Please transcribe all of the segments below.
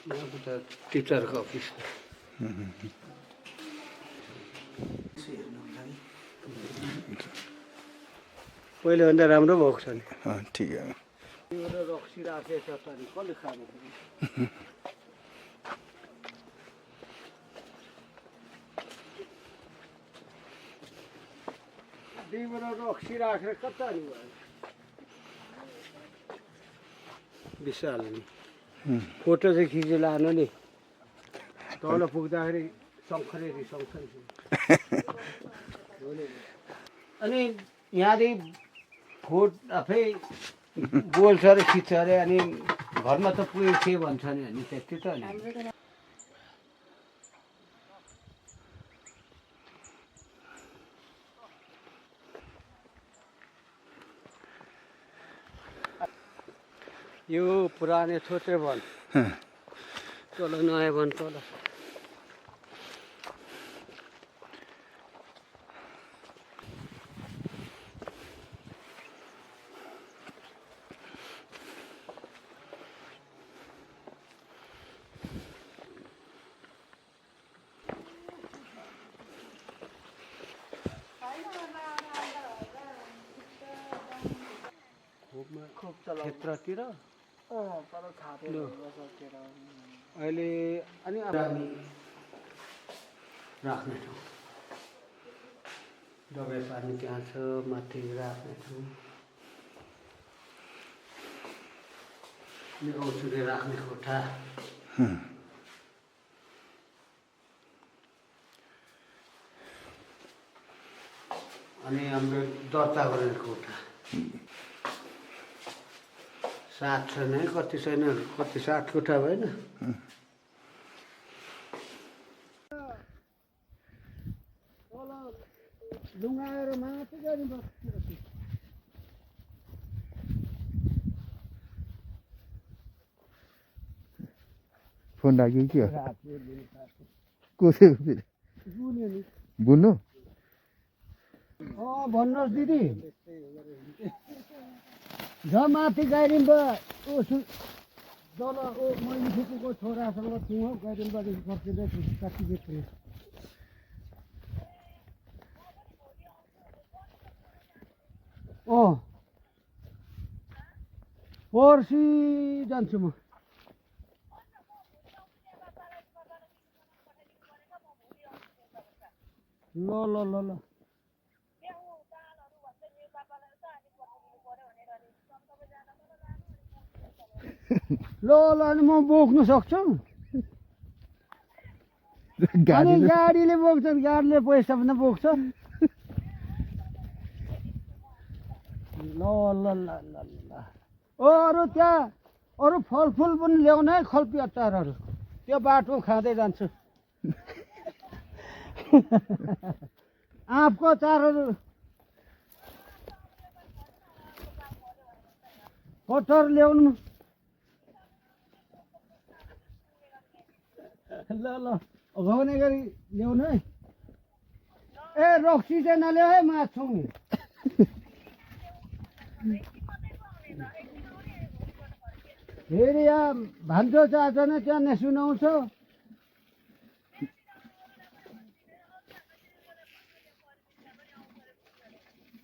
टिचरको अफिस पहिलेभन्दा राम्रो भएको छ नि ठिक हो रक्सी राखेछ त नि कसले खानु दुईबाट रक्सी राखेर कता नि विशाल नि फोटो चाहिँ खिचेर लानु नि तल पुग्दाखेरि शङ्खरेरी अनि यहाँदेखि फोट आफै बोल्छ अरे खिच्छ अरे अनि घरमा त पुगेको थिएँ भन्छ नि अनि त्यति त नि यो पुराने छोटे वन तल नयाँ वन तल क्षेत्रतिर अहिले अनि राख्ने ठाउँ दबाई पानी त्यहाँ छ माथि राख्ने ठाउँ अनि औषधि राख्ने कोठा अनि हाम्रो दर्ता गर्ने कोठा 7 छैन कति छैन कति 7 कोठा भएन लुगाएर माथि गरी बस्नु फोन लाग्यो के कसो बुन्नु भन्नुहोस् दिदी माथि गाइरिम्बा जल मैले फुपूको छोरासँग थियौँ हौ गाइरिम्बादेखि फर्किँदै काटी बेच्ने पर्सि जान्छु म ल ल ल ल ल ल अनि म बोक्नु सक्छु अनि गाडीले बोक्छ गाडीले पैसा पनि बोक्छ ल ल ल ल ल अरू त्यहाँ अरू फलफुल पनि ल्याउनु है खल्पी अचारहरू त्यो बाटो खाँदै जान्छु आँपको अचारहरू कटहर ल्याउनु ल ल घाउने गरी ल्याउनु है ए रक्सी चाहिँ नल्याऊ है माछौँ नि फेरि यहाँ भान्जो चाहन्छ न त्यहाँ नेसुनाउँछ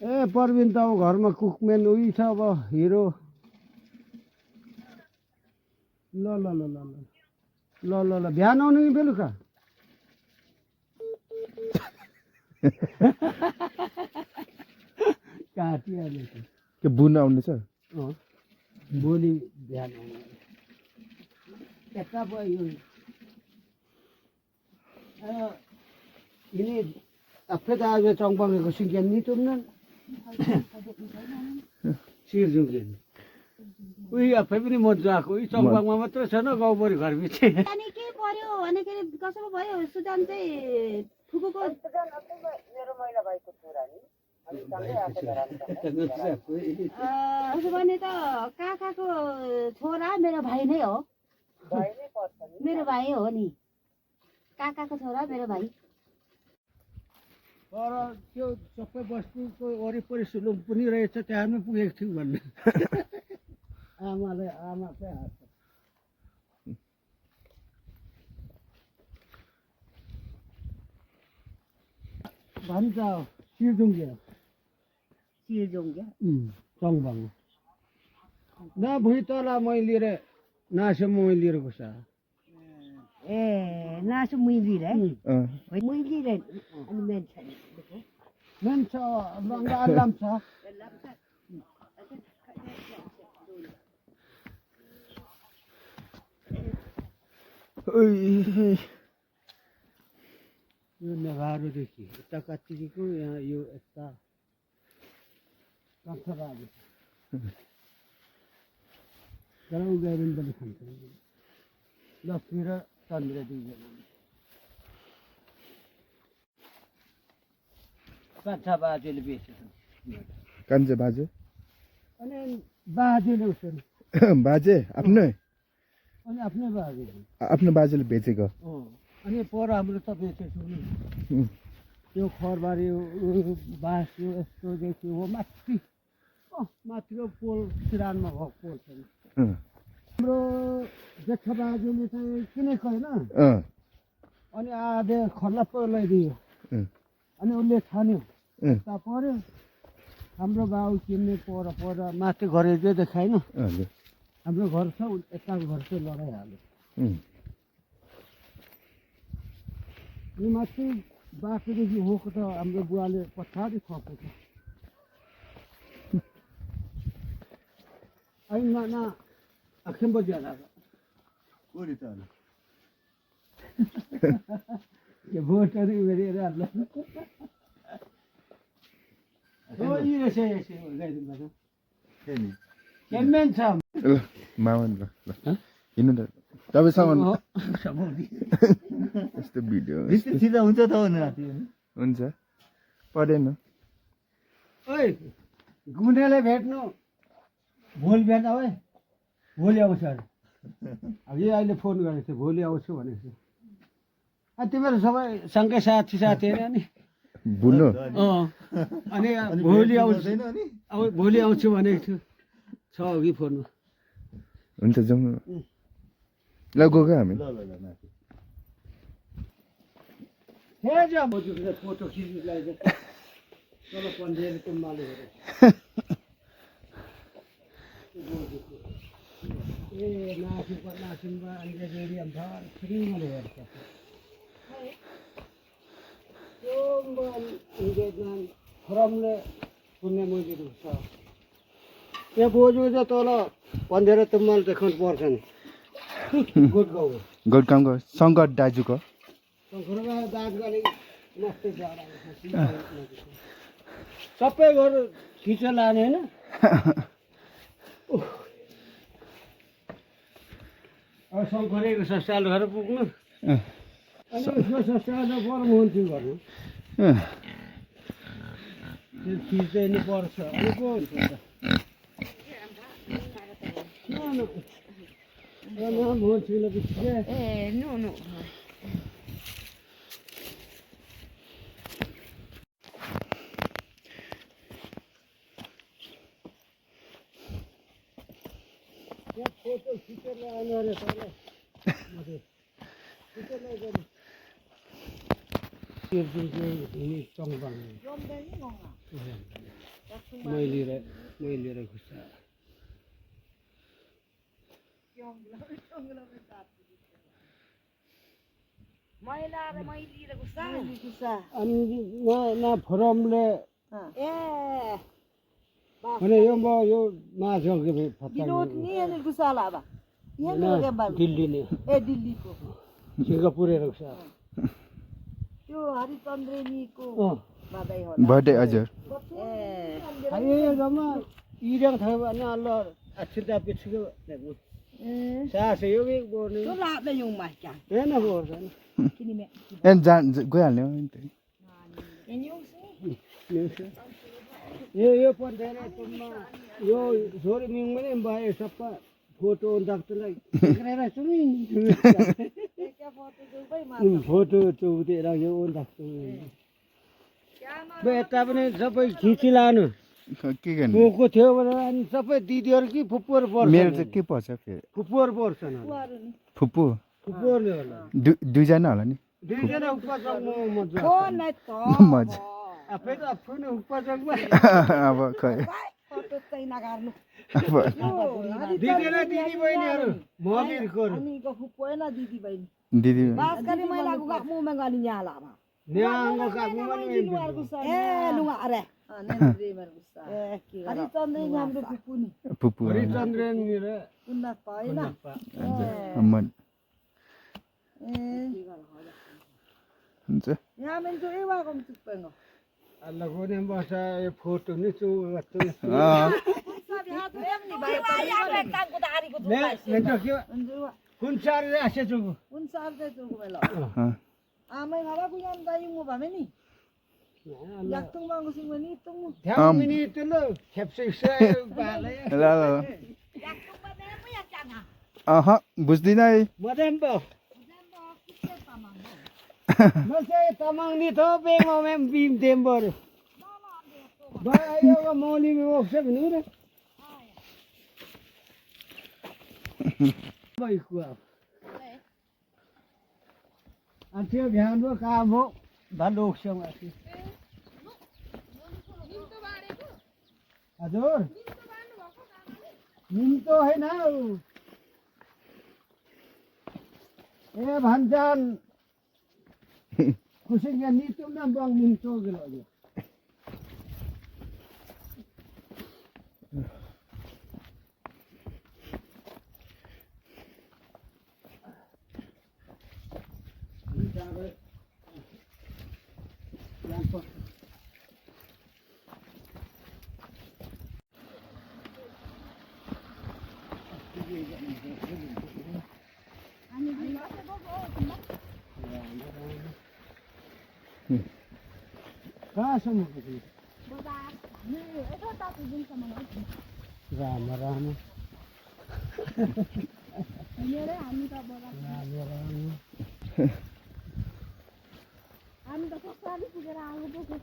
ए परबिन त अब घरमा कुकम्यान उही छ अब हिरो ल ल ल ल ल ल ल बिहान आउनु कि बेलुका काटिहाल्यो के बुन आउने छ भोलि बिहान आउनु यता भयो ini apa dah ada cangkang ke singkian ni tu mana? Sir juga. Ui apa ini modal aku? Ini cangkang mama tu sana kau beri garbi je. Ani ke pariyo, ani ke kasar pariyo. Sudan tu fuku ko. Sudan apa mero maila baik tu rani. Ani sampai apa jalan? उसने तो काका को छोरा मेरो भाइ नै हो भाइ नै पर्छ नि मेरो भाइ हो नि काका को छोरा मेरो भाइ तर त्यो सबै बस्तीको वरिपरि सुलुम पनि रहेछ त्यहाँमै पुगेको थियौँ भन्ने आमा चाहिँ हाँस्छ भन्छ सिर्जुङ्गे सिर्जुङ्गे चङबाङ न भुइँ तल मैले लिएर नासो मैले लिएर घुस ए नासु मुइलिरे अँ मुइलिरे अनि मेन्छ अल्लाम छ यो नेभारोदेखि यता कतिको यहाँ यो यता कन्थराले गराउ गएर पनि खान्छ लक्ष्मी र चन्द्र दुईजना कान्छा बाजेले बेचेको कान्छा बाजे अनि बाजेले उसो बाजे आफ्नै अनि आफ्नै बाजे आफ्नो बाजेले बेचेको अनि पर हाम्रो त बेचेको नि त्यो खरबारी बाँस यो यस्तोदेखि हो माथि माथिको पोल सिरानमा भएको पोल छैन हाम्रो जेठा बाजेले चाहिँ किनेको होइन अनि आधे खल्लप्प लगाइदियो अनि उसले छान्यो यता पऱ्यो हाम्रो बाउ किन्ने पर माथि घर चाहिँ देखाएन हजुर हाम्रो घर छ यताको घर चाहिँ लडाइहाल्यो यो माथि बाटोदेखि होको त हाम्रो बुवाले पछाडि थपेको अहिले नाना अखिम बजिहाल्यो यो भोटहरू हेरेर क्याम्पेन छ ल मामन ल हिँड्नु त तपाईँसँग यस्तो भिडियो सिधा हुन्छ त हुन्छ परेन ओइ गुनेले भेट्नु भोलि बिहान है भोलि आउँछ अरे अब यो अहिले फोन गरेको थियो भोलि आउँछु भनेको थियो तिमीहरू सबै सँगै साथी अरे अनि बुझ्नु अनि भोलि आउँछु अब भोलि आउँछु भनेको थियो छ अघि फोनमा हुन्छ जाउँ न ल गएको हामी फोटो खिच्नु लागि तल पन्ध्र कुम्बाले ए नासिङमा अनि रेडियम छ फ्रीमाले हेर्छ त्यो फरमले पुण्य मन्दिर छ त्यहाँ बोजू चाहिँ तल पन्ध्र तुम्बाल देखाउनु पर्छ नि गोडगाउँको शङ्कर दाजुको सबै घर खिचेर लाने होइन अब शङ्करेको सस्याल घर पुग्नु अनि उसको सस्याल परम हुन्थ्यो घरमा त्यो खिच्दैन पर्छ अनि पो हुन्छ no. फोटो खिचेर ल्याउनु अरे तल मैले खुट्टा अनि न फरमले भने यो म यो माछा दिल्ली ने दिल्लीको सिङ्गापुर रहेछ त्यो हरिचन्द्रेनीको बर्थडे हजुर जम्मा इरङ थियो भने अल्ल छिर्दा पिछको सास यो बोर्ने हेर्न बोर्छ ए गइहाल्ने हो नि यो पन्ध्र तुममा यो छोरी मिङमा नि भयो सबै फोटो डाक्टरलाई फोटो चौधेर यो डाक्टर यता पनि सबै खिची लानु के गर्नु गएको थियो भने अनि सबै दिदीहरू कि फुप्पोहरू पर्छ मेरो चाहिँ के पर्छ फेरि फुप्पोहरू पर्छन् फुप्पू फुप्पोहरूले होला दुईजना होला नि दुईजना उपचार मजा आफै त फुनु पजकमा अब खै फोटो चाहिँ नगार्नु अब दिदी र दिदी बहिनीहरू मगिरकोहरू अनि गफु पोएन दिदी बहिनी दिदी बास गरी मैला गुगा मुमे गाली न्या लामा न्याङ्गो कागु पनि ए लुगा अरे ए के हरि चन्द्र हाम्रो पुपुनी पुपु हरिचन्द्रन र उन्नत पाएन अम्मन ए हुन्छ यहाँ मेन्टो ए वा कम चुप्पेंगो Allah ko ne basa e photo ni chu gatto ne ne to kyo kun char re ase chu उन साल चाहिँ चोको बेला आमै घरा गुयाम दाइ मो भमे नि याक्तुङ मागु सिङ नि तुङ ध्यान मिनी त ल खेप्से से बाले ल ल अह बुझ्दिन है मदन बो म चाहिँ तमाङ नि थो बेङ मेम बिम टेम्बर बा यो मौली में वो सब नु रे भाई को अन्त्य ध्यान रो काम हो भालोक सँग आसी हजुर निम्तो हैन ए भन्छन् खुसिङया नितो न बङ निम्तो गेलो कहाँसम्म पुग्यो राम राम हामी त कस्तो पुगेर आएको पो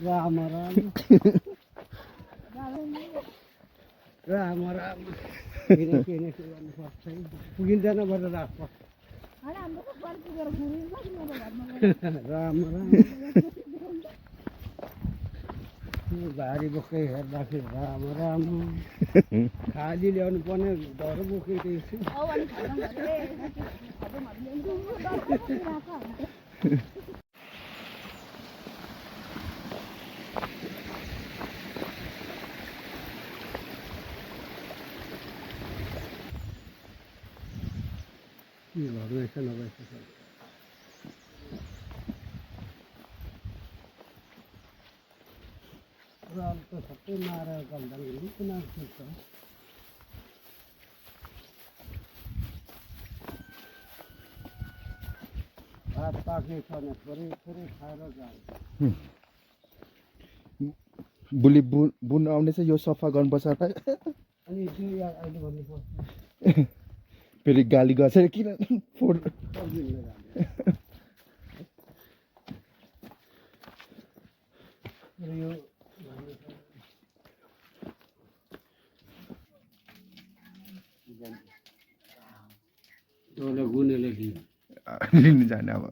राम राम राम राम किन गर्नुपर्छ पुगिँदैन भनेर राख्छ राम राम भारी बोकै हेर्दाखेरि राम राम खाली ल्याउनु पर्ने डर बोकेको के भएछ नभएछ राल त सबै मारेर गल्दा किन सुत्छ भात पाके छ भने थोरै थोरै खाएर जान्छ बुली बुन आउने चाहिँ यो सफा गर्नुपर्छ त अनि त्यो यार अहिले भन्नुपर्छ फेरि गाली गर्छ किन फोड यो तँलाई गुनेले लिनु जाने अब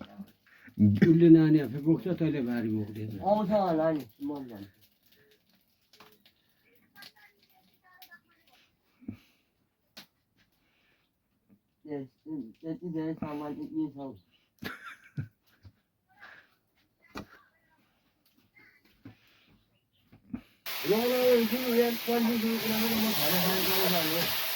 उसले नानी आफै बोक्छ तैँले भारी बोक्दैन आउँछ होला नि म भन्छु त्यति धेरै समय चाहिँ के छ ल ल एकछिन यहाँ 25 रुपियाँ म खाना खानु